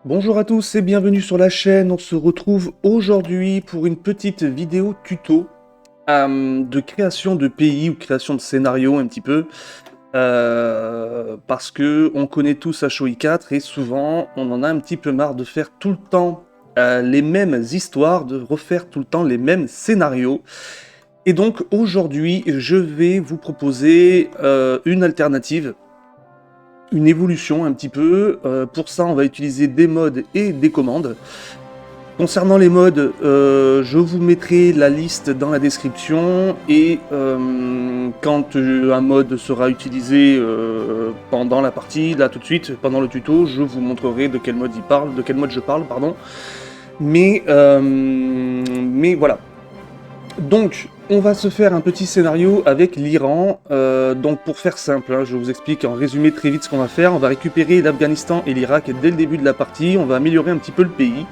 Bonjour à tous et bienvenue sur la chaîne. On se retrouve aujourd'hui pour une petite vidéo tuto de création de pays ou création de scénario un petit peu. Parce que on connaît tous HOI 4 et souvent on en a un petit peu marre de faire tout le temps les mêmes histoires, de refaire tout le temps les mêmes scénarios. Et donc aujourd'hui je vais vous proposer une alternative, une évolution un petit peu. Pour ça, on va utiliser des modes et des commandes. Concernant les modes, je vous mettrai la liste dans la description et quand un mode sera utilisé pendant la partie, là tout de suite, pendant le tuto, je vous montrerai de quel mode il parle, de quel mode je parle, pardon. Mais voilà. Donc, on va se faire un petit scénario avec l'Iran. Donc, pour faire simple, hein, je vous explique en résumé très vite ce qu'on va faire. On va récupérer l'Afghanistan et l'Irak dès le début de la partie. On va améliorer un petit peu le pays.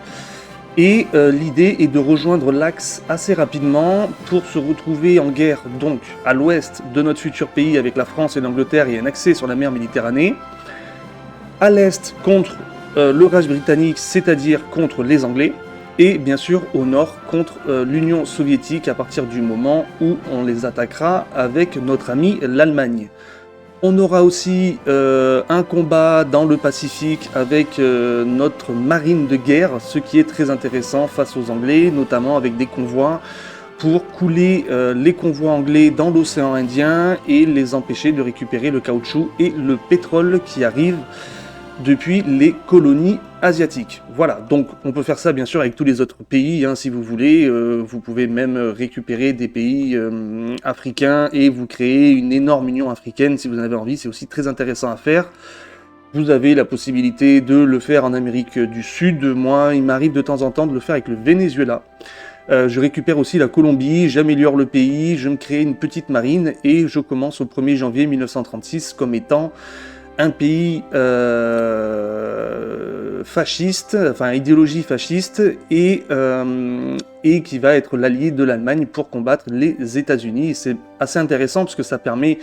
Et l'idée est de rejoindre l'Axe assez rapidement pour se retrouver en guerre, donc à l'ouest de notre futur pays avec la France et l'Angleterre et un accès sur la mer Méditerranée. À l'est contre le Raj britannique, c'est-à-dire contre les Anglais. Et bien sûr au nord contre l'Union soviétique à partir du moment où on les attaquera avec notre ami l'Allemagne. On aura aussi un combat dans le Pacifique avec notre marine de guerre, ce qui est très intéressant face aux Anglais, notamment avec des convois pour couler les convois anglais dans l'océan Indien et les empêcher de récupérer le caoutchouc et le pétrole qui arrivent depuis les colonies asiatiques. Voilà, donc on peut faire ça bien sûr avec tous les autres pays, hein, si vous voulez. Vous pouvez même récupérer des pays africains et vous créer une énorme union africaine si vous en avez envie. C'est aussi très intéressant à faire. Vous avez la possibilité de le faire en Amérique du Sud. Moi, il m'arrive de temps en temps de le faire avec le Venezuela. Je récupère aussi la Colombie, j'améliore le pays, je me crée une petite marine et je commence au 1er janvier 1936 comme étant un pays fasciste, enfin idéologie fasciste, et qui va être l'allié de l'Allemagne pour combattre les États-Unis. C'est assez intéressant parce que ça permet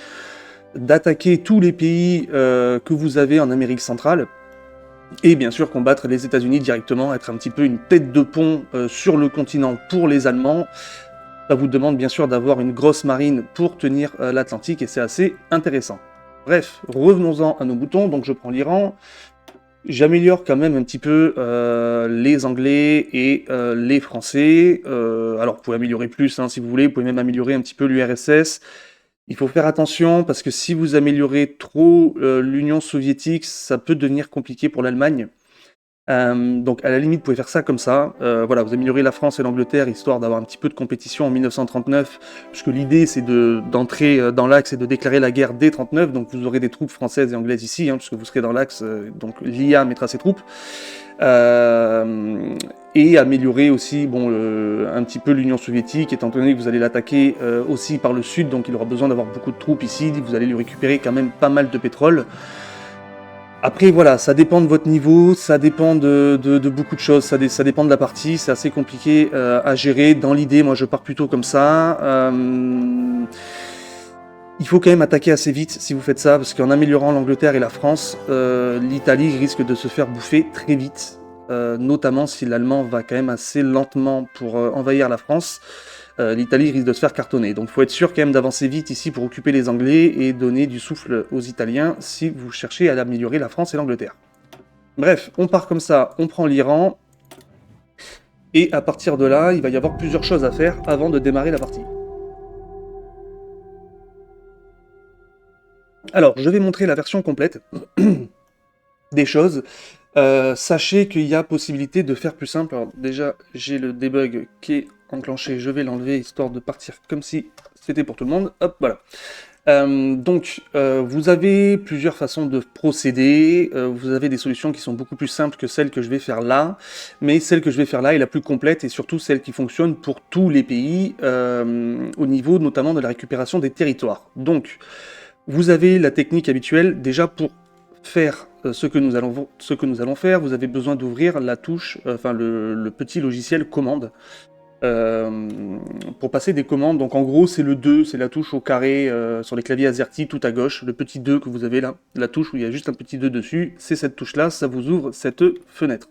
d'attaquer tous les pays que vous avez en Amérique centrale, et bien sûr combattre les États-Unis directement, être un petit peu une tête de pont sur le continent pour les Allemands. Ça vous demande bien sûr d'avoir une grosse marine pour tenir l'Atlantique, et c'est assez intéressant. Bref, revenons-en à nos boutons. Donc je prends l'Iran, j'améliore quand même un petit peu les Anglais et les Français. Alors vous pouvez améliorer plus hein, si vous voulez, vous pouvez même améliorer un petit peu l'URSS. Il faut faire attention parce que si vous améliorez trop l'Union soviétique, ça peut devenir compliqué pour l'Allemagne. Donc à la limite, vous pouvez faire ça comme ça. Voilà, vous améliorez la France et l'Angleterre, histoire d'avoir un petit peu de compétition en 1939, puisque l'idée c'est d'entrer dans l'Axe et de déclarer la guerre dès 39, donc vous aurez des troupes françaises et anglaises ici, hein, puisque vous serez dans l'Axe, donc l'IA mettra ses troupes. Et améliorer aussi bon, un petit peu l'Union soviétique, étant donné que vous allez l'attaquer aussi par le sud, donc il aura besoin d'avoir beaucoup de troupes ici, vous allez lui récupérer quand même pas mal de pétrole. Après voilà, ça dépend de votre niveau, ça dépend de beaucoup de choses, ça dépend de la partie, c'est assez compliqué à gérer. Dans l'idée, moi je pars plutôt comme ça. Il faut quand même attaquer assez vite si vous faites ça, parce qu'en améliorant l'Angleterre et la France, l'Italie risque de se faire bouffer très vite, notamment si l'Allemand va quand même assez lentement pour envahir la France. L'Italie risque de se faire cartonner. Donc il faut être sûr quand même d'avancer vite ici pour occuper les Anglais et donner du souffle aux Italiens si vous cherchez à améliorer la France et l'Angleterre. Bref, on part comme ça, on prend l'Iran, et à partir de là, il va y avoir plusieurs choses à faire avant de démarrer la partie. Alors, je vais montrer la version complète des choses. Sachez qu'il y a possibilité de faire plus simple. Alors déjà, j'ai le debug qui est enclenché, je vais l'enlever histoire de partir comme si c'était pour tout le monde. Hop, voilà. Vous avez plusieurs façons de procéder, vous avez des solutions qui sont beaucoup plus simples que celles que je vais faire là, mais celle que je vais faire là est la plus complète et surtout celle qui fonctionne pour tous les pays, au niveau notamment de la récupération des territoires. Donc, vous avez la technique habituelle, déjà pour faire ce que nous allons faire, vous avez besoin d'ouvrir la touche, enfin le petit logiciel commande. euh, pour passer des commandes. Donc en gros, c'est le 2, c'est la touche au carré sur les claviers AZERTY tout à gauche, le petit 2 que vous avez là, la touche où il y a juste un petit 2 dessus, c'est cette touche-là, ça vous ouvre cette fenêtre.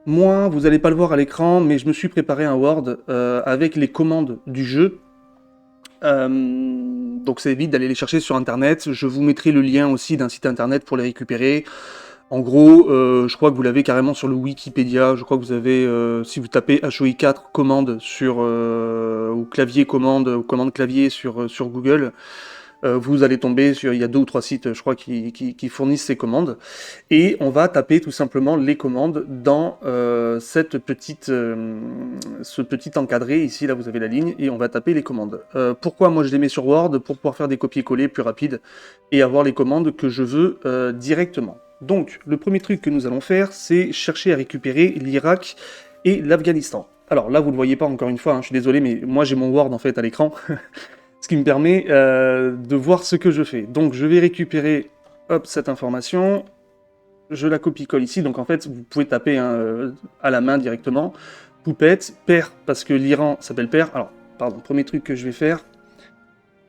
Moi, vous n'allez pas le voir à l'écran, mais je me suis préparé un Word avec les commandes du jeu. Donc ça évite d'aller les chercher sur internet. Je vous mettrai le lien aussi d'un site internet pour les récupérer. En gros, je crois que vous l'avez carrément sur le Wikipédia. Je crois que vous avez, si vous tapez HOI4 commande sur ou clavier commande ou commande clavier sur Google, vous allez tomber sur, il y a 2 ou 3 sites, je crois, qui fournissent ces commandes. Et on va taper tout simplement les commandes dans ce petit encadré. Ici, là, vous avez la ligne, et on va taper les commandes. Pourquoi moi je les mets sur Word? Pour pouvoir faire des copier-coller plus rapides et avoir les commandes que je veux directement. Donc, le premier truc que nous allons faire, c'est chercher à récupérer l'Irak et l'Afghanistan. Alors là, vous ne le voyez pas encore une fois, hein, je suis désolé, mais moi j'ai mon Word en fait à l'écran. Ce qui me permet de voir ce que je fais. Donc je vais récupérer cette information, je la copie-colle ici, donc en fait vous pouvez taper à la main directement, poupette, pair, parce que l'Iran s'appelle pair. Alors, pardon, premier truc que je vais faire,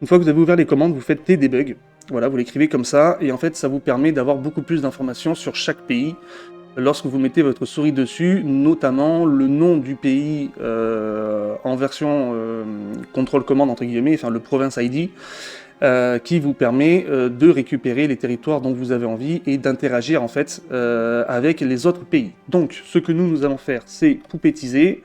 une fois que vous avez ouvert les commandes, vous faites tdebug, voilà, vous l'écrivez comme ça, et en fait ça vous permet d'avoir beaucoup plus d'informations sur chaque pays, lorsque vous mettez votre souris dessus, notamment le nom du pays en version contrôle-commande entre guillemets, enfin le province ID, qui vous permet de récupérer les territoires dont vous avez envie et d'interagir en fait avec les autres pays. Donc ce que nous allons faire, c'est poupettiser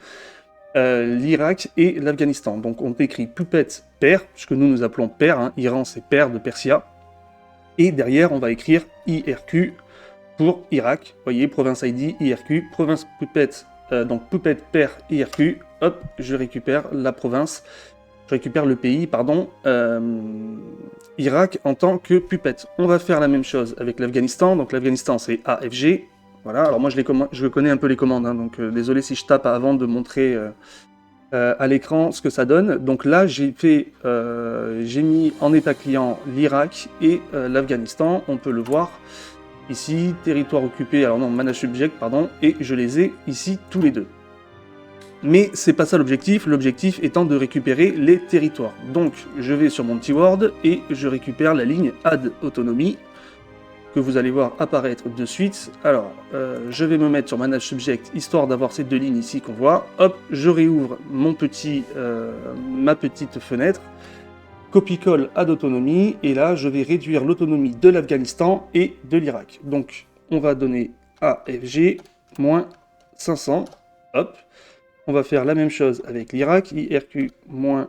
l'Irak et l'Afghanistan. Donc on écrit poupette pair, puisque nous appelons pair, hein, Iran c'est pair de Persia, et derrière on va écrire IRQ pour Irak, vous voyez, province ID, IRQ, province poupette, donc poupette pair IRQ, hop, je récupère la province, je récupère le pays, pardon, Irak en tant que poupette. On va faire la même chose avec l'Afghanistan, donc l'Afghanistan c'est AFG, voilà, alors moi je connais un peu les commandes, hein, donc désolé si je tape avant de montrer à l'écran ce que ça donne. Donc là j'ai mis en état client l'Irak et l'Afghanistan, on peut le voir. Ici, territoire occupé, alors non, manage subject, pardon, et je les ai ici tous les deux. Mais c'est pas ça l'objectif étant de récupérer les territoires. Donc, je vais sur mon petit Word et je récupère la ligne add autonomie, que vous allez voir apparaître de suite. Alors, je vais me mettre sur manage subject, histoire d'avoir ces deux lignes ici qu'on voit. Hop, je réouvre ma petite fenêtre. Copie-colle add autonomie, et là je vais réduire l'autonomie de l'Afghanistan et de l'Irak. Donc on va donner AFG moins 500, hop. On va faire la même chose avec l'Irak, IRQ moins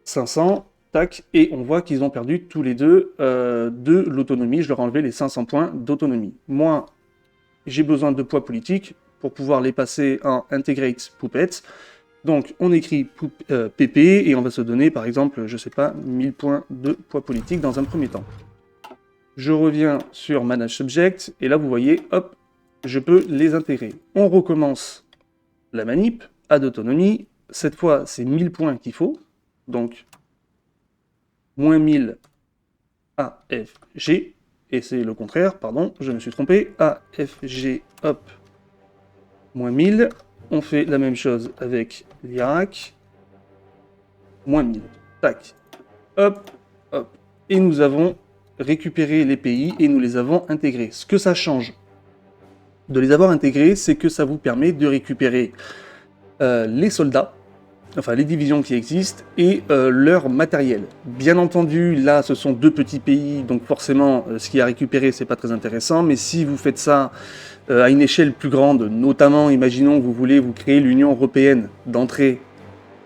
500, tac, et on voit qu'ils ont perdu tous les deux de l'autonomie. Je leur ai enlevé les 500 points d'autonomie. Moi, j'ai besoin de poids politique pour pouvoir les passer en integrate poupette. Donc on écrit PP et on va se donner par exemple, je sais pas, 1000 points de poids politique dans un premier temps. Je reviens sur Manage Subject et là vous voyez, hop, je peux les intégrer. On recommence la manip, add autonomie, cette fois c'est 1000 points qu'il faut, donc moins 1000 AFG, et c'est le contraire, pardon, je me suis trompé, AFG, hop, moins 1000. On fait la même chose avec l'Irak. Moins 1000. Tac. Hop, hop. Et nous avons récupéré les pays et nous les avons intégrés. Ce que ça change de les avoir intégrés, c'est que ça vous permet de récupérer les soldats, enfin les divisions qui existent, et leur matériel. Bien entendu, là, ce sont deux petits pays, donc forcément, ce qui est à récupérer, c'est pas très intéressant, mais si vous faites ça à une échelle plus grande, notamment, imaginons que vous voulez vous créer l'Union Européenne d'entrée,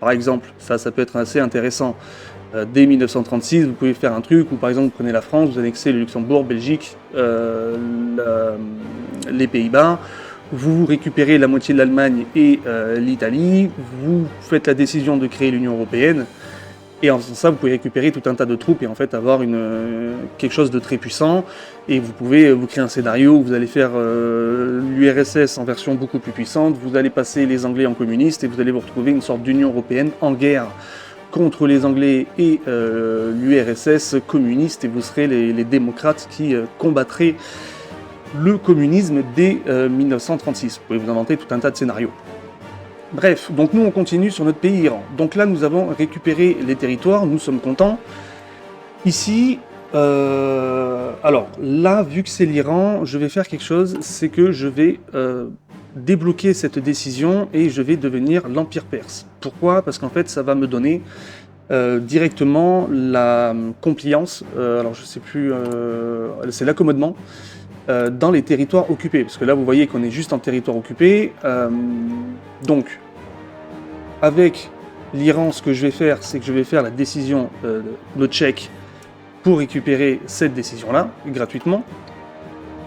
par exemple, ça peut être assez intéressant. Dès 1936, vous pouvez faire un truc où, par exemple, vous prenez la France, vous annexez le Luxembourg, Belgique, les Pays-Bas, vous récupérez la moitié de l'Allemagne et l'Italie, vous faites la décision de créer l'Union Européenne, et en faisant ça, vous pouvez récupérer tout un tas de troupes et en fait avoir quelque chose de très puissant. Et vous pouvez vous créer un scénario où vous allez faire l'URSS en version beaucoup plus puissante, vous allez passer les Anglais en communistes et vous allez vous retrouver une sorte d'Union Européenne en guerre contre les Anglais et l'URSS communiste, et vous serez les démocrates qui combattraient le communisme dès 1936. Vous pouvez vous inventer tout un tas de scénarios. Bref, donc nous on continue sur notre pays Iran. Donc là nous avons récupéré les territoires, nous sommes contents. Ici, alors là, vu que c'est l'Iran, je vais faire quelque chose, c'est que je vais débloquer cette décision et je vais devenir l'Empire perse. Pourquoi? Parce qu'en fait ça va me donner directement la compliance, alors je sais plus, c'est l'accommodement dans les territoires occupés, parce que là vous voyez qu'on est juste en territoire occupé, donc avec l'Iran ce que je vais faire c'est que je vais faire la décision, le check pour récupérer cette décision là gratuitement,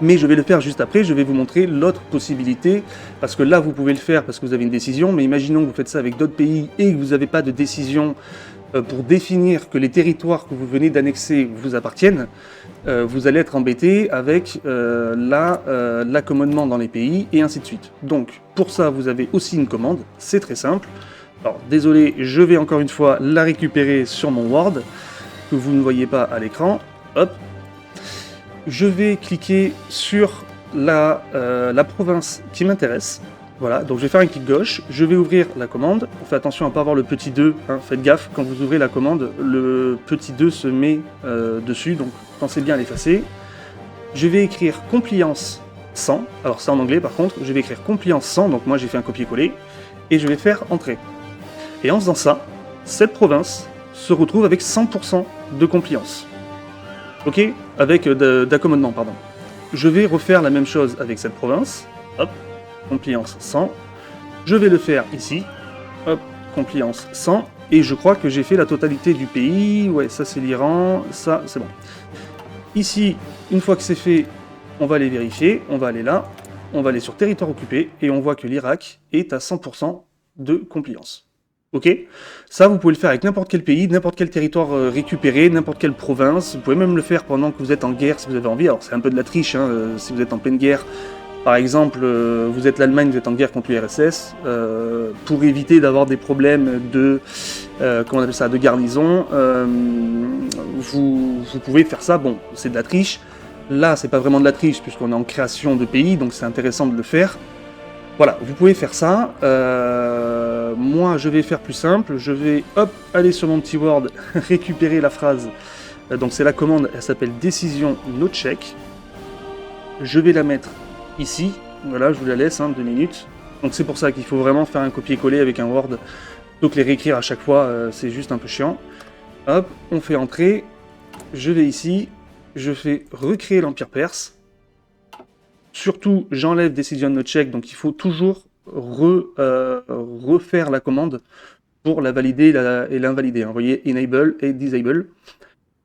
mais je vais le faire juste après, je vais vous montrer l'autre possibilité, parce que là vous pouvez le faire parce que vous avez une décision, mais imaginons que vous faites ça avec d'autres pays et que vous n'avez pas de décision pour définir que les territoires que vous venez d'annexer vous appartiennent, vous allez être embêté avec l'accommodement dans les pays et ainsi de suite. Donc pour ça vous avez aussi une commande, c'est très simple. Alors désolé, je vais encore une fois la récupérer sur mon Word, que vous ne voyez pas à l'écran. Hop. Je vais cliquer sur la province qui m'intéresse. Voilà, donc je vais faire un clic gauche, je vais ouvrir la commande. On fait attention à ne pas avoir le petit 2, hein, faites gaffe, quand vous ouvrez la commande, le petit 2 se met dessus, donc pensez bien à l'effacer. Je vais écrire compliance 100, alors c'est en anglais par contre, je vais écrire compliance 100, donc moi j'ai fait un copier-coller, et je vais faire entrer. Et en faisant ça, cette province se retrouve avec 100% de compliance. Ok? Avec d'accommodement, pardon. Je vais refaire la même chose avec cette province. Hop, compliance 100. Je vais le faire ici. Hop, compliance 100. Et je crois que j'ai fait la totalité du pays. Ouais, ça c'est l'Iran. Ça, c'est bon. Ici, une fois que c'est fait, on va aller vérifier. On va aller là. On va aller sur territoire occupé. Et on voit que l'Irak est à 100% de compliance. Ok? Ça, vous pouvez le faire avec n'importe quel pays, n'importe quel territoire récupéré, n'importe quelle province. Vous pouvez même le faire pendant que vous êtes en guerre si vous avez envie. Alors, c'est un peu de la triche, hein, si vous êtes en pleine guerre. Par exemple, vous êtes l'Allemagne, vous êtes en guerre contre l'URSS. Pour éviter d'avoir des problèmes de, comment on appelle ça, de garnison, vous pouvez faire ça. Bon, c'est de la triche. Là, c'est pas vraiment de la triche puisqu'on est en création de pays, donc c'est intéressant de le faire. Voilà, vous pouvez faire ça. Moi, je vais faire plus simple. Je vais, hop, aller sur mon petit Word, récupérer la phrase. Donc c'est la commande, elle s'appelle décision no check. Je vais la mettre ici. Voilà, je vous la laisse, 2 minutes. Donc c'est pour ça qu'il faut vraiment faire un copier-coller avec un Word. Plutôt que les réécrire à chaque fois, c'est juste un peu chiant. Hop, on fait entrer. Je vais ici. Je fais recréer l'Empire perse. Surtout, j'enlève Decision No Check, donc il faut toujours refaire la commande pour la valider et l'invalider. Vous voyez, Enable et Disable.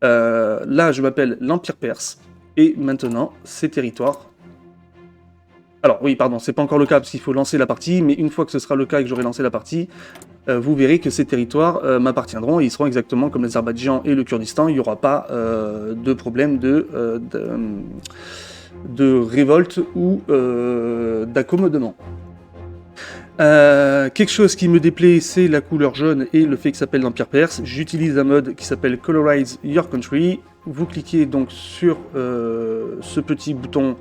Là, je m'appelle l'Empire perse, et maintenant, ces territoires... Alors, oui, pardon, c'est pas encore le cas, parce qu'il faut lancer la partie, mais une fois que ce sera le cas et que j'aurai lancé la partie, vous verrez que ces territoires m'appartiendront, et ils seront exactement comme l'Azerbaïdjan et le Kurdistan. Il n'y aura pas de problème de révolte ou d'accommodement. Quelque chose qui me déplaît, c'est la couleur jaune et le fait que ça s'appelle l'Empire perse. J'utilise un mode qui s'appelle Colorize Your Country. Vous cliquez donc sur ce petit bouton,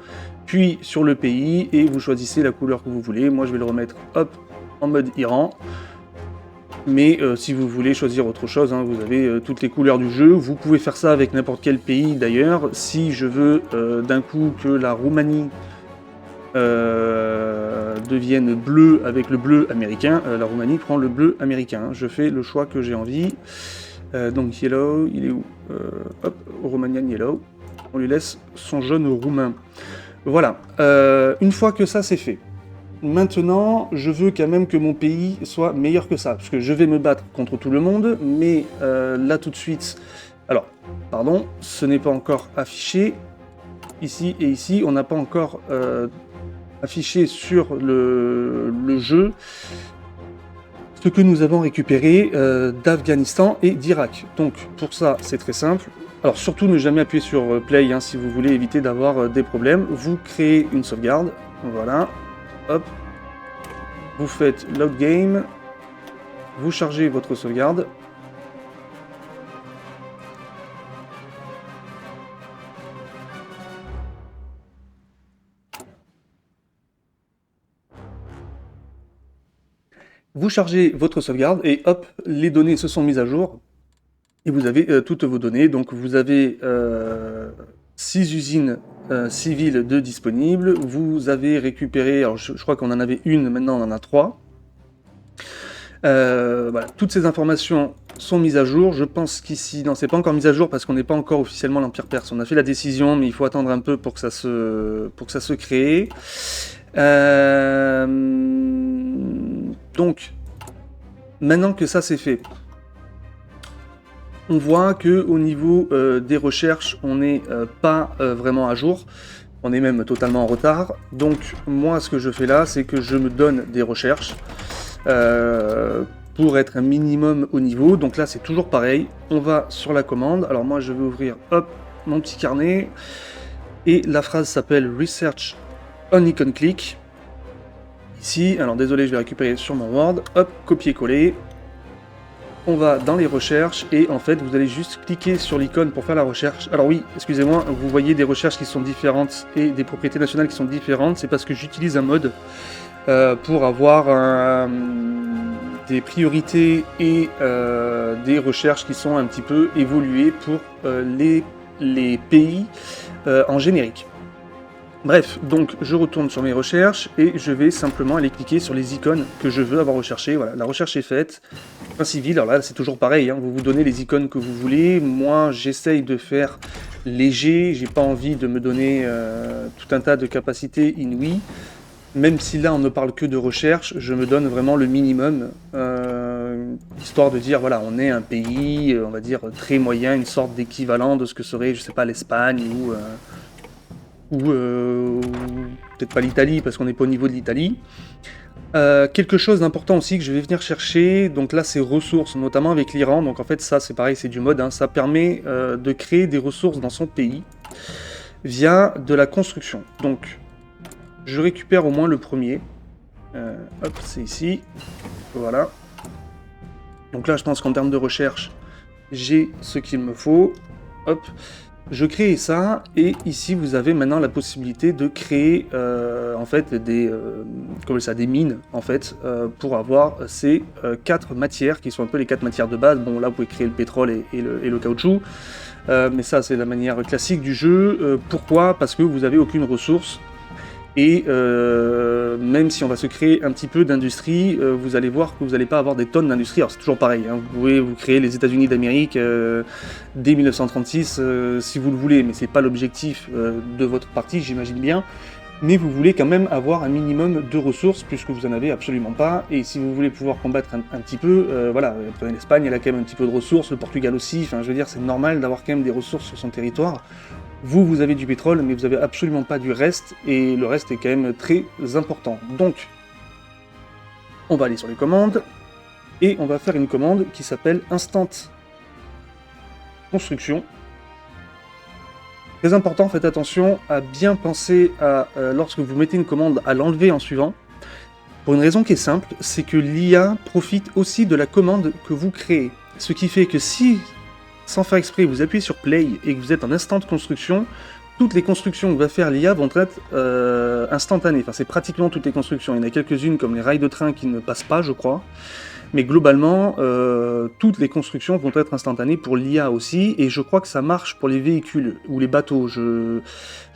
puis sur le pays, et vous choisissez la couleur que vous voulez. Moi, je vais le remettre, hop, en mode Iran. Mais si vous voulez choisir autre chose, vous avez toutes les couleurs du jeu. Vous pouvez faire ça avec n'importe quel pays d'ailleurs. Si je veux d'un coup que la Roumanie devienne bleue avec le bleu américain, la Roumanie prend le bleu américain. Je fais le choix que j'ai envie. Donc yellow, il est où? Hop, Romanian yellow. On lui laisse son jaune roumain. Voilà. Une fois que ça c'est fait, maintenant, je veux quand même que mon pays soit meilleur que ça, parce que je vais me battre contre tout le monde, mais là tout de suite... Alors, pardon, ce n'est pas encore affiché. Ici et ici, on n'a pas encore affiché sur le jeu ce que nous avons récupéré d'Afghanistan et d'Irak. Donc, pour ça, c'est très simple. Alors, surtout, ne jamais appuyer sur Play si vous voulez éviter d'avoir des problèmes. Vous créez une sauvegarde, voilà. Hop, vous faites load game, vous chargez votre sauvegarde. Vous chargez votre sauvegarde et hop, les données se sont mises à jour et vous avez toutes vos données. Donc vous avez 6 usines civiles de disponibles. Vous avez récupéré, alors je crois qu'on en avait une, maintenant on en a 3. Voilà, toutes ces informations sont mises à jour. Je pense qu'ici, non, c'est pas encore mis à jour parce qu'on n'est pas encore officiellement l'Empire Perse. On a fait la décision, mais il faut attendre un peu pour que ça se crée. Donc, maintenant que ça c'est fait, on voit que au niveau des recherches, on n'est pas vraiment à jour. On est même totalement en retard. Donc, moi, ce que je fais là, c'est que je me donne des recherches pour être un minimum au niveau. Donc là, c'est toujours pareil. On va sur la commande. Alors moi, je vais ouvrir, hop, mon petit carnet. Et la phrase s'appelle Research on Icon Click. Ici, alors désolé, je vais récupérer sur mon Word. Hop, copier-coller. On va dans les recherches et en fait, vous allez juste cliquer sur l'icône pour faire la recherche. Alors oui, excusez-moi, vous voyez des recherches qui sont différentes et des propriétés nationales qui sont différentes. C'est parce que j'utilise un mode pour avoir des priorités et des recherches qui sont un petit peu évoluées pour les pays en générique. Bref, donc je retourne sur mes recherches et je vais simplement aller cliquer sur les icônes que je veux avoir recherchées. Voilà, la recherche est faite. Un civil, alors là c'est toujours pareil, hein, vous vous donnez les icônes que vous voulez. Moi j'essaye de faire léger, j'ai pas envie de me donner tout un tas de capacités inouïes. Même si là on ne parle que de recherche, je me donne vraiment le minimum, histoire de dire voilà, on est un pays, on va dire très moyen, une sorte d'équivalent de ce que serait, je sais pas, l'Espagne ou peut-être pas l'Italie parce qu'on n'est pas au niveau de l'Italie. Quelque chose d'important aussi que je vais venir chercher, donc là c'est ressources, notamment avec l'Iran, donc en fait ça c'est pareil, c'est du mode, hein, ça permet de créer des ressources dans son pays via de la construction. Donc je récupère au moins le premier. Hop, c'est ici. Voilà. Donc là, je pense qu'en termes de recherche, j'ai ce qu'il me faut. Hop. Je crée ça, et ici, vous avez maintenant la possibilité de créer, en fait, des mines, en fait, pour avoir ces 4 matières, qui sont un peu les 4 matières de base. Bon, là, vous pouvez créer le pétrole et le caoutchouc. Mais ça, c'est la manière classique du jeu. Pourquoi ? Parce que vous n'avez aucune ressource. Et même si on va se créer un petit peu d'industrie, vous allez voir que vous n'allez pas avoir des tonnes d'industrie. Alors c'est toujours pareil, hein, vous pouvez vous créer les États-Unis d'Amérique dès 1936 si vous le voulez, mais c'est pas l'objectif de votre partie, j'imagine bien. Mais vous voulez quand même avoir un minimum de ressources puisque vous en avez absolument pas. Et si vous voulez pouvoir combattre un petit peu, voilà, prenez l'Espagne, elle a quand même un petit peu de ressources, le Portugal aussi. Enfin, je veux dire, c'est normal d'avoir quand même des ressources sur son territoire. Vous avez du pétrole, mais vous avez absolument pas du reste, et le reste est quand même très important. Donc, on va aller sur les commandes, et on va faire une commande qui s'appelle Instant Construction. Très important, faites attention à bien penser à, lorsque vous mettez une commande, à l'enlever en suivant, pour une raison qui est simple, c'est que l'IA profite aussi de la commande que vous créez. Ce qui fait que si, sans faire exprès, vous appuyez sur Play et que vous êtes en instant de construction, toutes les constructions que va faire l'IA vont être instantanées. Enfin, c'est pratiquement toutes les constructions. Il y en a quelques-unes comme les rails de train qui ne passent pas, je crois. Mais globalement, toutes les constructions vont être instantanées pour l'IA aussi. Et je crois que ça marche pour les véhicules ou les bateaux. Je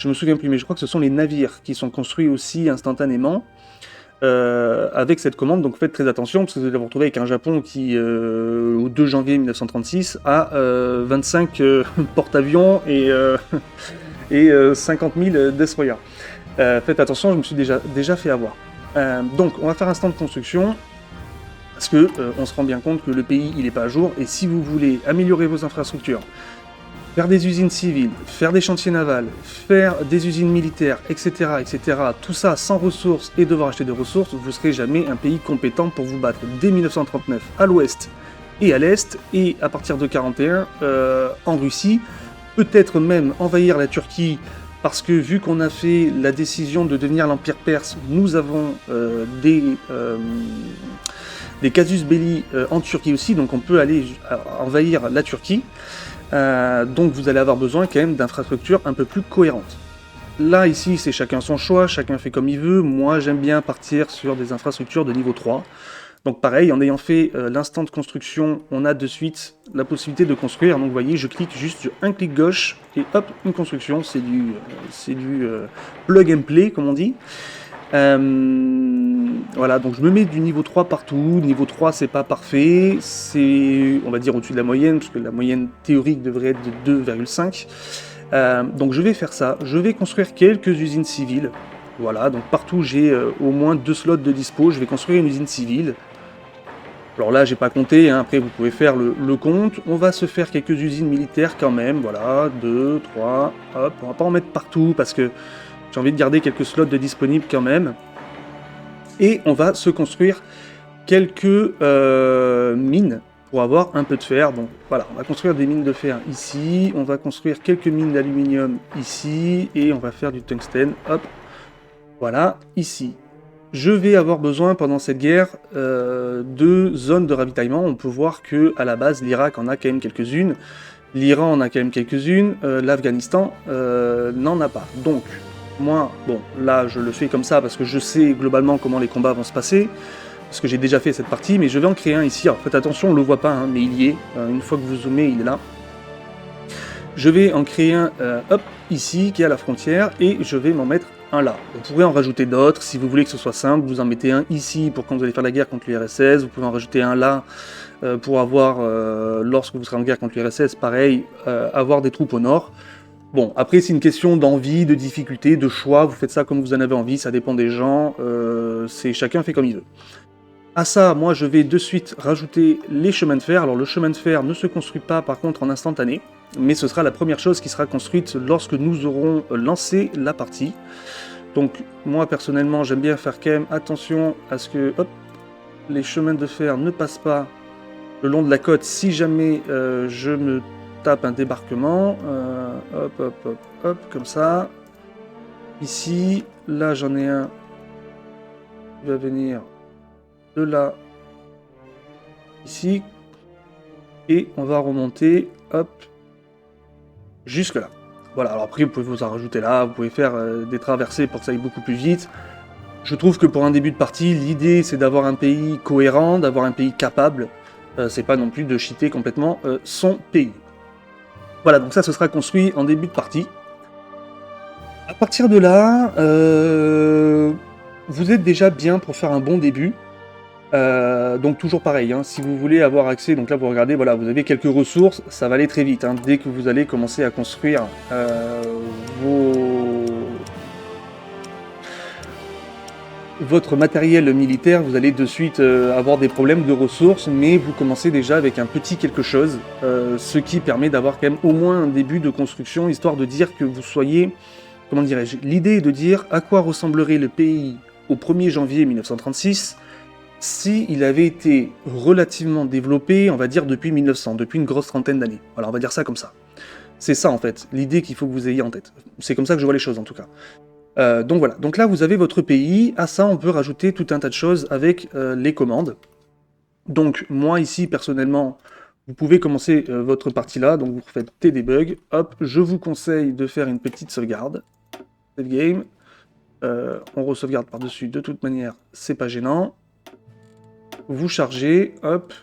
me souviens plus, mais je crois que ce sont les navires qui sont construits aussi instantanément. Avec cette commande, donc faites très attention parce que vous allez vous retrouver avec un Japon qui, au 2 janvier 1936, a 25 porte-avions et 50 000 destroyers. Faites attention, je me suis déjà fait avoir. Donc on va faire un stand de construction parce que on se rend bien compte que le pays il n'est pas à jour, et si vous voulez améliorer vos infrastructures, faire des usines civiles, faire des chantiers navals, faire des usines militaires, etc., etc., tout ça sans ressources et devoir acheter des ressources, vous ne serez jamais un pays compétent pour vous battre dès 1939 à l'ouest et à l'est, et à partir de 1941 en Russie, peut-être même envahir la Turquie, parce que vu qu'on a fait la décision de devenir l'Empire Perse, nous avons des casus belli en Turquie aussi, donc on peut aller envahir la Turquie. Donc vous allez avoir besoin quand même d'infrastructures un peu plus cohérentes. Là, ici, c'est chacun son choix, chacun fait comme il veut. Moi, j'aime bien partir sur des infrastructures de niveau 3. Donc pareil, en ayant fait l'instant de construction, on a de suite la possibilité de construire. Donc vous voyez, je clique juste sur un clic gauche et hop, une construction. C'est du plug and play, comme on dit. Voilà, donc je me mets du niveau 3 partout. Niveau 3, c'est pas parfait. C'est, on va dire, au-dessus de la moyenne, parce que la moyenne théorique devrait être de 2,5. Donc je vais faire ça. Je vais construire quelques usines civiles. Voilà, donc partout j'ai au moins 2 slots de dispo. Je vais construire une usine civile. Alors là, j'ai pas compté, hein. Après vous pouvez faire le compte. On va se faire quelques usines militaires quand même. Voilà, 2, 3, hop. On va pas en mettre partout parce que j'ai envie de garder quelques slots de disponibles quand même. Et on va se construire quelques mines pour avoir un peu de fer. Donc voilà, on va construire des mines de fer ici. On va construire quelques mines d'aluminium ici. Et on va faire du tungstène, hop. Voilà, ici. Je vais avoir besoin pendant cette guerre de zones de ravitaillement. On peut voir que à la base l'Irak en a quand même quelques-unes, l'Iran en a quand même quelques-unes, l'Afghanistan n'en a pas. Donc moi, bon, là je le fais comme ça parce que je sais globalement comment les combats vont se passer, parce que j'ai déjà fait cette partie, mais je vais en créer un ici. Alors faites attention, on le voit pas, hein, mais il y est. Une fois que vous zoomez, il est là. Je vais en créer un, hop, ici, qui est à la frontière, et je vais m'en mettre un là. Vous pourrez en rajouter d'autres, si vous voulez que ce soit simple, vous en mettez un ici pour quand vous allez faire la guerre contre l'URSS, vous pouvez en rajouter un là pour avoir, lorsque vous serez en guerre contre l'URSS, pareil, avoir des troupes au nord. Bon, après c'est une question d'envie, de difficulté, de choix, vous faites ça comme vous en avez envie, ça dépend des gens, c'est chacun fait comme il veut. À ça, moi je vais de suite rajouter les chemins de fer. Alors le chemin de fer ne se construit pas par contre en instantané, mais ce sera la première chose qui sera construite lorsque nous aurons lancé la partie. Donc moi personnellement j'aime bien faire quand même attention à ce que hop, les chemins de fer ne passent pas le long de la côte si jamais je me tape un débarquement. Hop, hop, hop, hop, comme ça. Ici, là j'en ai un qui va venir de là, ici, et on va remonter, hop, jusque là. Voilà, alors après vous pouvez vous en rajouter là, vous pouvez faire des traversées pour que ça aille beaucoup plus vite. Je trouve que pour un début de partie, l'idée c'est d'avoir un pays cohérent, d'avoir un pays capable, c'est pas non plus de cheater complètement son pays. Voilà, donc ça ce sera construit en début de partie. À partir de là, vous êtes déjà bien pour faire un bon début. Donc toujours pareil, hein, si vous voulez avoir accès, donc là vous regardez, voilà, vous avez quelques ressources, ça va aller très vite, hein, dès que vous allez commencer à construire votre matériel militaire, vous allez de suite avoir des problèmes de ressources, mais vous commencez déjà avec un petit quelque chose, ce qui permet d'avoir quand même au moins un début de construction, histoire de dire que vous soyez, comment dirais-je, l'idée est de dire à quoi ressemblerait le pays au 1er janvier 1936, s'il avait été relativement développé, on va dire depuis 1900, depuis une grosse trentaine d'années. Voilà, on va dire ça comme ça. C'est ça en fait, l'idée qu'il faut que vous ayez en tête. C'est comme ça que je vois les choses en tout cas. Donc voilà, donc là vous avez votre pays, à ça on peut rajouter tout un tas de choses avec les commandes. Donc moi ici personnellement, vous pouvez commencer votre partie là, donc vous faites tdebug, hop, je vous conseille de faire une petite sauvegarde. Save game, on re-sauvegarde par-dessus, de toute manière c'est pas gênant. Vous chargez, hop.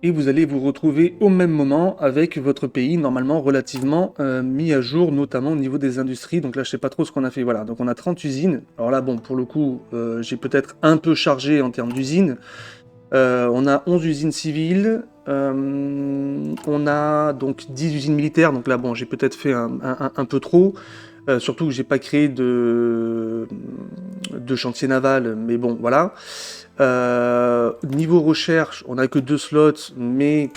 Et vous allez vous retrouver au même moment avec votre pays normalement relativement mis à jour, notamment au niveau des industries. Donc là, je sais pas trop ce qu'on a fait. Voilà, donc on a 30 usines. Alors là, bon, pour le coup, j'ai peut-être un peu chargé en termes d'usines. On a 11 usines civiles. On a donc 10 usines militaires. Donc là, bon, j'ai peut-être fait un peu trop. Surtout que j'ai pas créé de chantier naval, mais bon, voilà. Niveau recherche, on a que 2 slots, mais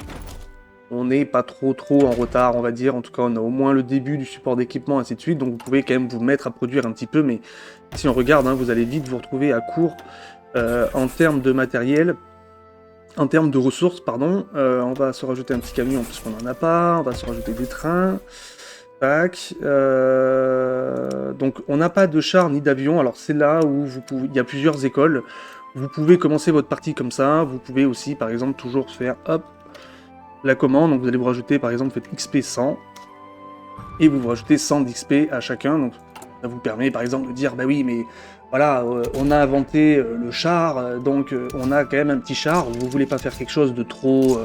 on n'est pas trop en retard, on va dire. En tout cas, on a au moins le début du support d'équipement, ainsi de suite. Donc vous pouvez quand même vous mettre à produire un petit peu, mais si on regarde, hein, vous allez vite vous retrouver à court en termes de matériel. En termes de ressources, pardon. On va se rajouter un petit camion, parce qu'on n'en a pas. On va se rajouter des trains. Tac. Donc on n'a pas de char ni d'avion, alors c'est là où il y a plusieurs écoles. Vous pouvez commencer votre partie comme ça, vous pouvez aussi par exemple toujours faire hop la commande, donc vous allez vous rajouter par exemple faites XP 100 et vous rajoutez 100 d'XP à chacun, donc Ça vous permet par exemple de dire, bah oui, mais voilà, on a inventé le char, donc on a quand même un petit char, vous voulez pas faire quelque chose de trop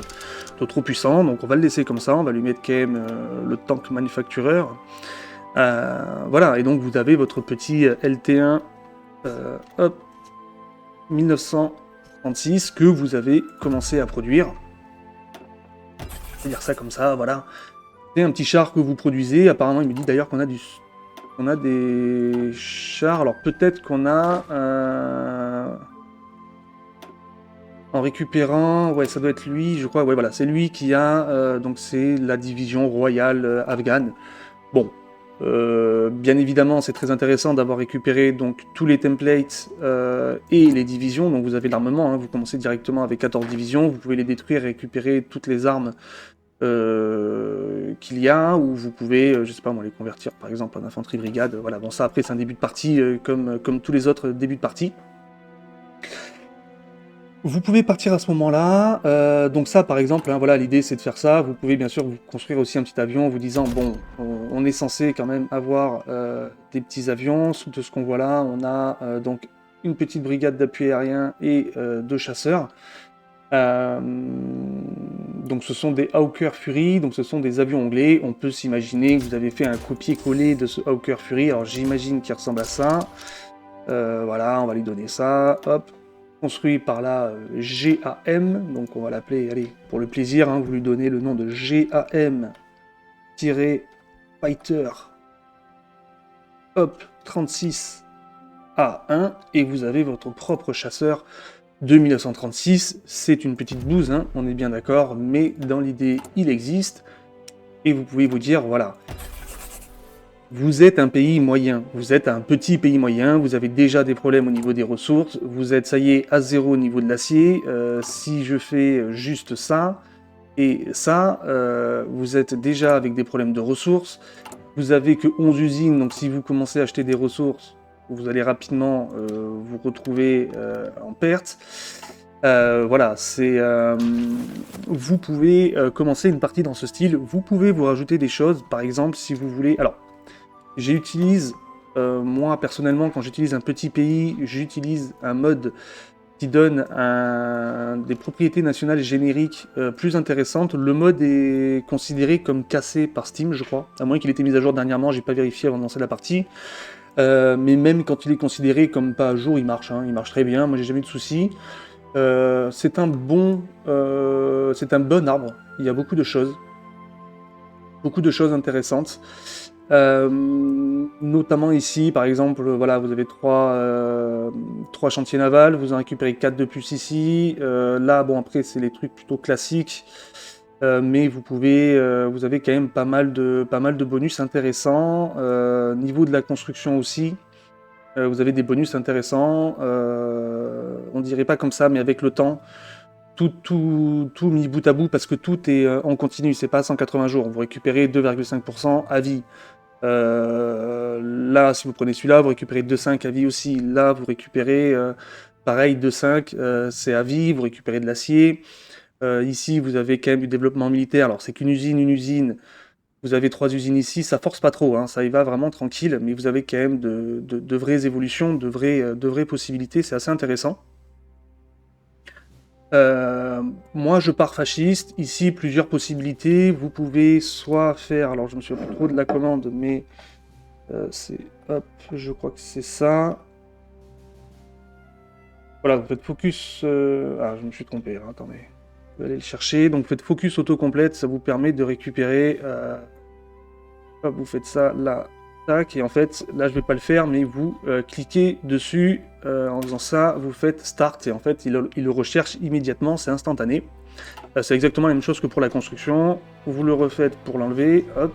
puissant, donc on va le laisser comme ça, on va lui mettre quand même le tank manufactureur. Voilà, et donc vous avez votre petit LT1, hop, 1936, que vous avez commencé à produire. Je vais dire ça comme ça, voilà. C'est un petit char que vous produisez, apparemment il me dit d'ailleurs qu'on a des chars, alors peut-être qu'on a en récupérant, ouais ça doit être lui, je crois, ouais voilà, c'est lui qui a, donc c'est la division royale afghane. Bon, bien évidemment c'est très intéressant d'avoir récupéré donc tous les templates et les divisions, donc vous avez l'armement, hein, vous commencez directement avec 14 divisions, vous pouvez les détruire et récupérer toutes les armes qu'il y a, ou vous pouvez, je sais pas moi, les convertir par exemple en infanterie brigade. Voilà, bon ça après c'est un début de partie comme tous les autres débuts de partie. Vous pouvez partir à ce moment-là, donc ça par exemple, hein, voilà, l'idée c'est de faire ça. Vous pouvez bien sûr vous construire aussi un petit avion en vous disant bon, on est censé quand même avoir des petits avions. De ce qu'on voit là, on a donc une petite brigade d'appui aérien et 2 chasseurs. Donc ce sont des Hawker Fury, donc ce sont des avions anglais. On peut s'imaginer que vous avez fait un copier-coller de ce Hawker Fury, alors j'imagine qu'il ressemble à ça. Voilà, on va lui donner ça, hop. Construit par la GAM, donc on va l'appeler, allez, pour le plaisir, hein, vous lui donnez le nom de GAM-Fighter, hop, 36A1, et vous avez votre propre chasseur de 1936. C'est une petite bouse, hein, on est bien d'accord, mais dans l'idée, il existe, et vous pouvez vous dire, voilà, vous êtes un pays moyen, vous êtes un petit pays moyen, vous avez déjà des problèmes au niveau des ressources, vous êtes, ça y est, à zéro au niveau de l'acier. Si je fais juste ça et ça, vous êtes déjà avec des problèmes de ressources, vous avez que 11 usines, donc si vous commencez à acheter des ressources, vous allez rapidement vous retrouver en perte. Voilà, c'est vous pouvez commencer une partie dans ce style, vous pouvez vous rajouter des choses, par exemple si vous voulez... Alors, j'utilise, moi personnellement, quand j'utilise un petit pays, j'utilise un mode qui donne des propriétés nationales génériques plus intéressantes. Le mode est considéré comme cassé par Steam, je crois, à moins qu'il ait été mis à jour dernièrement, j'ai pas vérifié avant de lancer la partie. Mais même quand il est considéré comme pas à jour, il marche, hein, il marche très bien, moi j'ai jamais eu de soucis. C'est un bon arbre, il y a beaucoup de choses intéressantes. Notamment ici, par exemple, voilà, vous avez 3 chantiers navals, vous en récupérez 4 de plus ici. Là, bon, après, c'est les trucs plutôt classiques, mais vous avez quand même pas mal de bonus intéressants. Niveau de la construction aussi, vous avez des bonus intéressants. On dirait pas comme ça, mais avec le temps, tout mis bout à bout, parce que tout est en continu, c'est pas 180 jours. Vous récupérez 2,5% à vie. Là, si vous prenez celui-là, vous récupérez 2,5 à vie aussi. Là, vous récupérez pareil 2,5, c'est à vie, vous récupérez de l'acier. Ici, vous avez quand même du développement militaire. Alors, c'est qu'une usine. Vous avez 3 usines ici, ça force pas trop, hein, ça y va vraiment tranquille, mais vous avez quand même de vraies évolutions, de vraies possibilités, c'est assez intéressant. Moi, je pars fasciste. Ici, plusieurs possibilités. Vous pouvez soit faire... Alors, je me souviens plus trop de la commande, mais c'est... Hop, je crois que c'est ça. Voilà, vous faites focus... Ah, je me suis trompé, hein, attendez. Je vais aller le chercher. Donc, vous faites focus auto-complète, ça vous permet de récupérer... Hop, vous faites ça, là, tac. Et en fait, là, je vais pas le faire, mais vous cliquez dessus... en faisant ça, vous faites Start et en fait, il le recherche immédiatement, c'est instantané. C'est exactement la même chose que pour la construction. Vous le refaites pour l'enlever, hop.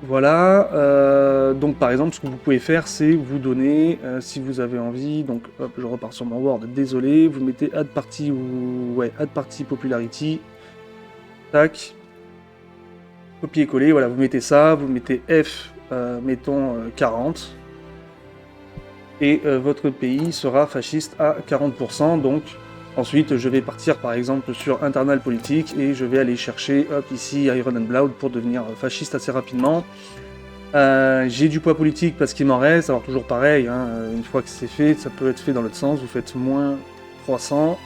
Voilà. Donc par exemple, ce que vous pouvez faire, c'est vous donner, si vous avez envie, donc hop, je repars sur mon Word, désolé, vous mettez Add Party ou ouais, Add Party Popularity. Tac. Copier-coller, voilà, vous mettez ça, vous mettez F, mettons 40, et votre pays sera fasciste à 40%, donc Ensuite, je vais partir par exemple sur Internal Politique et je vais aller chercher, hop, ici Iron and Blood pour devenir fasciste assez rapidement. J'ai du poids politique parce qu'il m'en reste, alors toujours pareil, hein, une fois que c'est fait, ça peut être fait dans l'autre sens, vous faites moins 300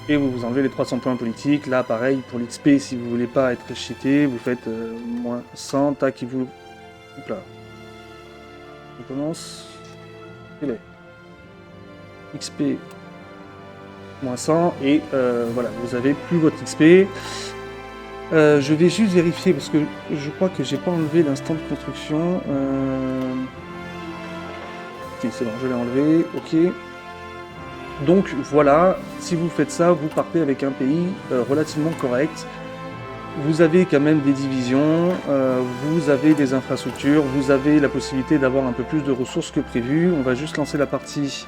et vous vous enlevez les 300 points politiques. Là, pareil, pour l'XP, si vous voulez pas être cheaté, vous faites moins 100, tac, il vous... Hop là. On commence. Et là. XP moins 100 et voilà, vous avez plus votre XP. Je vais juste vérifier parce que je crois que j'ai pas enlevé l'instant de construction. Ok, c'est bon, je l'ai enlevé. Ok. Donc voilà, si vous faites ça, vous partez avec un pays relativement correct. Vous avez quand même des divisions, vous avez des infrastructures, vous avez la possibilité d'avoir un peu plus de ressources que prévu. On va juste lancer la partie.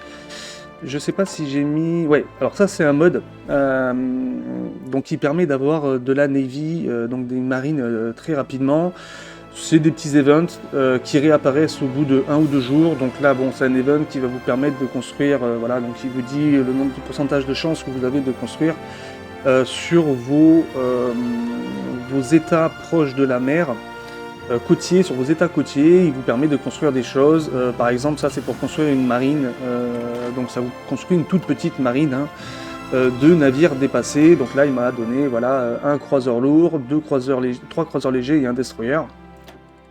Je sais pas si j'ai mis... Ouais, alors ça c'est un mode donc qui permet d'avoir de la Navy, donc des marines très rapidement. C'est des petits events qui réapparaissent au bout de 1 ou 2 jours. Donc là, bon, c'est un event qui va vous permettre de construire, voilà, donc il vous dit le nombre de pourcentage de chances que vous avez de construire sur vos états proches de la mer. Côtier, sur vos états côtiers, il vous permet de construire des choses. Par exemple, ça c'est pour construire une marine, donc ça vous construit une toute petite marine hein, de navires dépassés. Donc là, il m'a donné voilà, un croiseur lourd, 3 croiseurs légers et un destroyer.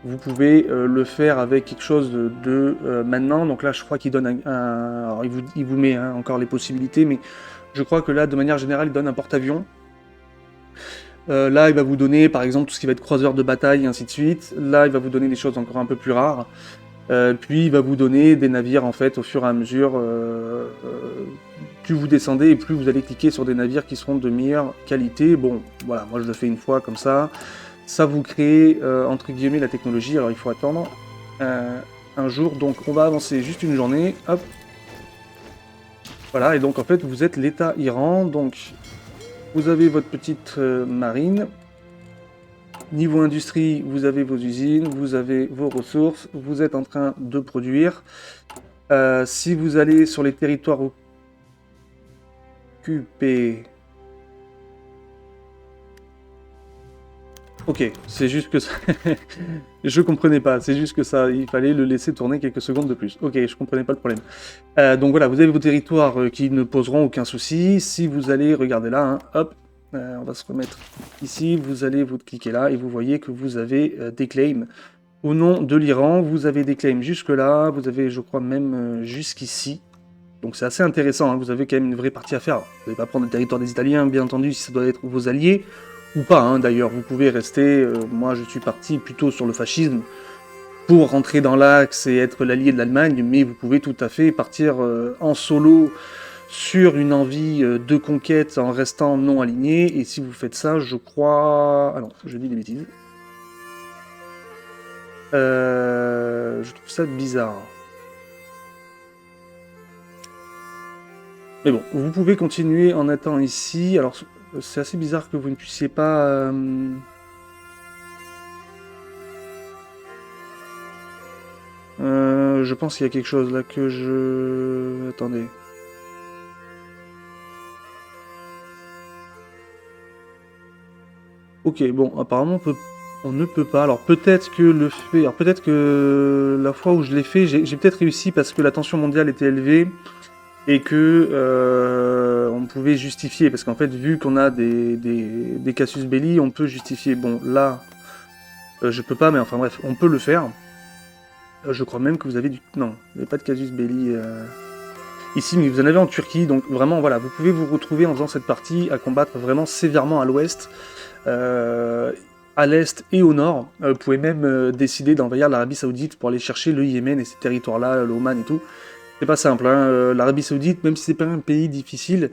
Vous pouvez le faire avec quelque chose de maintenant. Donc là, je crois qu'il donne alors il vous met hein, encore les possibilités, mais je crois que là, de manière générale, il donne un porte-avions. Là, il va vous donner, par exemple, tout ce qui va être croiseur de bataille, et ainsi de suite. Là, il va vous donner des choses encore un peu plus rares. Puis, il va vous donner des navires, en fait, au fur et à mesure. Plus vous descendez et plus vous allez cliquer sur des navires qui seront de meilleure qualité. Bon, voilà, moi, je le fais une fois, comme ça. Ça vous crée, entre guillemets, la technologie. Alors, il faut attendre un jour. Donc, on va avancer juste une journée. Hop. Voilà, et donc, en fait, vous êtes l'État Iran. Donc... Vous avez votre petite marine. Niveau industrie, vous avez vos usines, vous avez vos ressources, vous êtes en train de produire. Si vous allez sur les territoires occupés... Ok, c'est juste que ça... je comprenais pas, c'est juste que ça, il fallait le laisser tourner quelques secondes de plus. Ok, je comprenais pas le problème. Donc voilà, vous avez vos territoires qui ne poseront aucun souci. Si vous allez, regardez là, hein, hop, on va se remettre ici, vous allez vous cliquer là et vous voyez que vous avez des claims. Au nom de l'Iran, vous avez des claims jusque là, vous avez je crois même jusqu'ici. Donc c'est assez intéressant, hein, vous avez quand même une vraie partie à faire. Vous n'allez pas prendre le territoire des Italiens, bien entendu, si ça doit être vos alliés. Ou pas, hein, d'ailleurs, vous pouvez rester, moi je suis parti plutôt sur le fascisme, pour rentrer dans l'axe et être l'allié de l'Allemagne, mais vous pouvez tout à fait partir en solo sur une envie de conquête en restant non aligné, et si vous faites ça, je crois... Ah non, je dis des bêtises. Je trouve ça bizarre. Mais bon, vous pouvez continuer en étant ici, alors... C'est assez bizarre que vous ne puissiez pas... je pense qu'il y a quelque chose là que je... Attendez. Ok, bon, apparemment on ne peut pas. Alors peut-être que le fait... Alors peut-être que la fois où je l'ai fait, j'ai peut-être réussi parce que la tension mondiale était élevée. Et que on pouvait justifier, parce qu'en fait, vu qu'on a des casus belli, on peut justifier. Bon, là, je peux pas, mais enfin bref, on peut le faire. Je crois même que vous avez du... Non, vous n'avez pas de casus belli ici, mais vous en avez en Turquie, donc vraiment, voilà, vous pouvez vous retrouver en faisant cette partie à combattre vraiment sévèrement à l'ouest, à l'est et au nord. Vous pouvez même décider d'envahir l'Arabie Saoudite pour aller chercher le Yémen et ces territoires-là, l'Oman et tout. C'est pas simple, hein. L'Arabie Saoudite, même si c'est pas un pays difficile,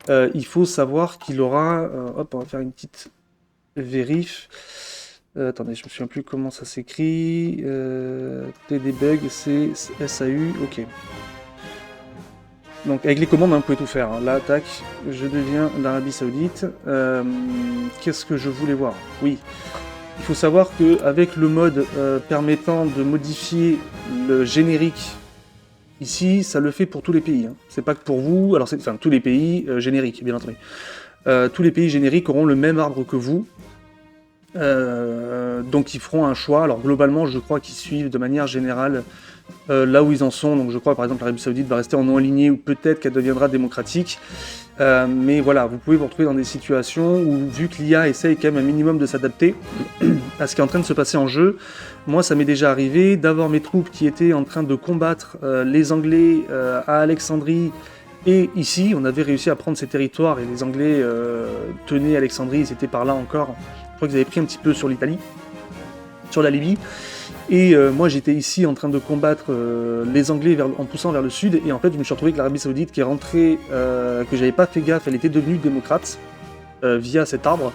il faut savoir qu'il aura... hop, on va faire une petite vérif. Attendez, je me souviens plus comment ça s'écrit. TDBug, c'est SAU, ok. Donc avec les commandes, hein, vous pouvez tout faire. Hein. Là, tac, je deviens l'Arabie Saoudite. Qu'est-ce que je voulais voir? Oui. Il faut savoir qu'avec le mode permettant de modifier le générique Ici, ça le fait pour tous les pays. Hein. C'est pas que pour vous, alors enfin tous les pays génériques, bien entendu. Tous les pays génériques auront le même arbre que vous. Donc ils feront un choix. Alors globalement, je crois qu'ils suivent de manière générale là où ils en sont. Donc je crois par exemple l'Arabie Saoudite va rester en non aligné ou peut-être qu'elle deviendra démocratique. Mais voilà, vous pouvez vous retrouver dans des situations où, vu que l'IA essaye quand même un minimum de s'adapter à ce qui est en train de se passer en jeu, moi ça m'est déjà arrivé d'avoir mes troupes qui étaient en train de combattre les Anglais à Alexandrie. Et ici, on avait réussi à prendre ces territoires et les Anglais tenaient Alexandrie, ils étaient par là encore. Je crois qu'ils avaient pris un petit peu sur l'Italie, sur la Libye. Et moi j'étais ici en train de combattre les Anglais en poussant vers le sud. Et en fait je me suis retrouvé avec l'Arabie Saoudite qui est rentrée, que j'avais pas fait gaffe, elle était devenue démocrate via cet arbre.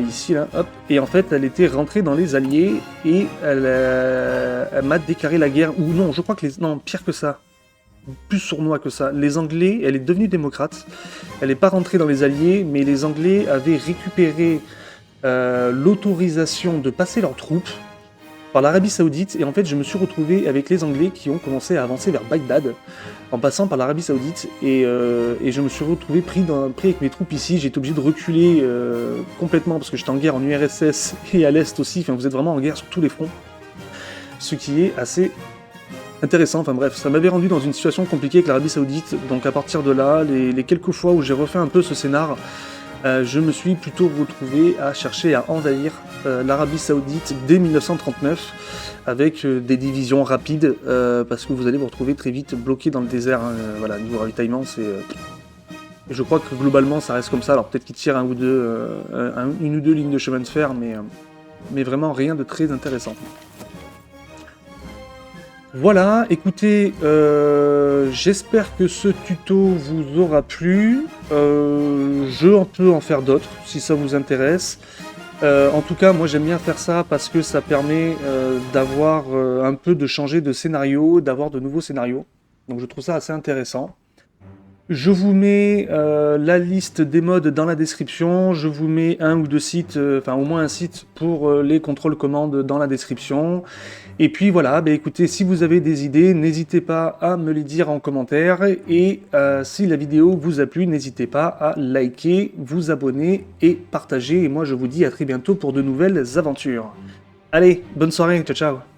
Ici là, hop. Et en fait elle était rentrée dans les Alliés et elle m'a déclaré la guerre. Ou non, je crois que non, pire que ça. Plus sournois que ça. Les Anglais, elle est devenue démocrate. Elle n'est pas rentrée dans les Alliés, mais les Anglais avaient récupéré l'autorisation de passer leurs troupes par l'Arabie Saoudite, et en fait je me suis retrouvé avec les Anglais qui ont commencé à avancer vers Bagdad en passant par l'Arabie Saoudite, et je me suis retrouvé pris avec mes troupes ici. J'ai été obligé de reculer complètement parce que j'étais en guerre en URSS et à l'Est aussi. Enfin, vous êtes vraiment en guerre sur tous les fronts, ce qui est assez intéressant. Enfin bref, ça m'avait rendu dans une situation compliquée avec l'Arabie Saoudite. Donc à partir de là, les quelques fois où j'ai refait un peu ce scénar, je me suis plutôt retrouvé à chercher à envahir l'Arabie Saoudite dès 1939 avec des divisions rapides parce que vous allez vous retrouver très vite bloqué dans le désert. Hein, voilà, niveau ravitaillement, c'est. Je crois que globalement ça reste comme ça. Alors peut-être qu'ils tirent une ou deux lignes de chemin de fer, mais vraiment rien de très intéressant. Voilà, écoutez, j'espère que ce tuto vous aura plu. Je peux en faire d'autres si ça vous intéresse. En tout cas, moi j'aime bien faire ça parce que ça permet d'avoir un peu de changer de scénario, d'avoir de nouveaux scénarios. Donc je trouve ça assez intéressant. Je vous mets la liste des modes dans la description. Je vous mets un ou deux sites, enfin au moins un site pour les contrôles-commandes dans la description. Et puis voilà, bah écoutez, si vous avez des idées, n'hésitez pas à me les dire en commentaire. Et si la vidéo vous a plu, n'hésitez pas à liker, vous abonner et partager. Et moi je vous dis à très bientôt pour de nouvelles aventures. Allez, bonne soirée, ciao ciao.